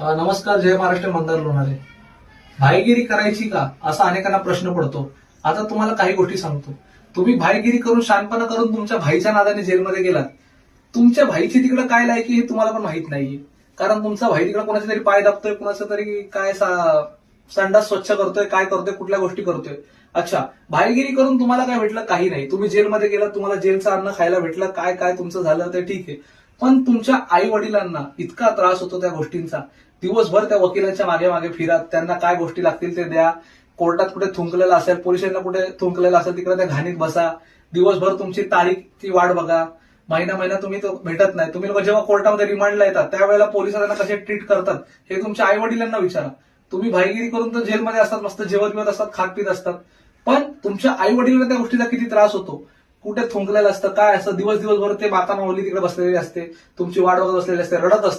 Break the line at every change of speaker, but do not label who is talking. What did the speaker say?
नमस्कार, जय महाराष्ट्र. मंदार लोणारे. भाईगिरी करायची का असा अनेकांना प्रश्न पडतो. आता तुम्हाला काही गोष्टी सांगतो. तुम्ही भाईगिरी करून शहाणपणा करून तुमच्या भाईच्या नादाने जेलमध्ये गेलात. तुमच्या भाईची तिकडे काय लायकी हे तुम्हाला पण माहित नाहीये. कारण तुमचा भाई तिकडे कोणाचे तरी पाय दाबतोय, कोणाचं तरी काय संडास स्वच्छ करतोय, काय करतोय, कुठल्या गोष्टी करतोय. अच्छा, भाईगिरी करून तुम्हाला काय भेटलं? काही नाही. तुम्ही जेलमध्ये गेलात, तुम्हाला जेलचं अन्न खायला भेटलं, काय काय तुमचं झालं ते ठीक आहे. पण तुमच्या आई वडिलांना इतका त्रास होतो त्या गोष्टींचा. दिवसभर त्या वकिलांच्या मागे मागे फिरा, त्यांना काय गोष्टी लागतील ते द्या. कोर्टात कुठे थुंकलेलं असेल, पोलिसांना कुठे थुंकलेलं असेल, तिकडे त्या घाणीत बसा. दिवसभर तुमची तारीखची वाट बघा. महिना महिना तुम्ही तो भेटत नाही. तुम्ही लोक जेव्हा कोर्टामध्ये रिमांडला येतात त्यावेळेला पोलिसांना कसे ट्रीट करतात हे तुमच्या आई वडिलांना विचारा. तुम्ही भाईगिरी करून तर जेलमध्ये असतात, मस्त जेवत बिवत असतात, खात पित असतात. पण तुमच्या आई वडिलांना त्या गोष्टीचा किती त्रास होतो. कुठे थुंकलेलं असतं, काय असतं, दिवसभर ते माता माऊली तिकडे बसलेली असते, तुमची वाट बघत बसलेली असते, रडत असते.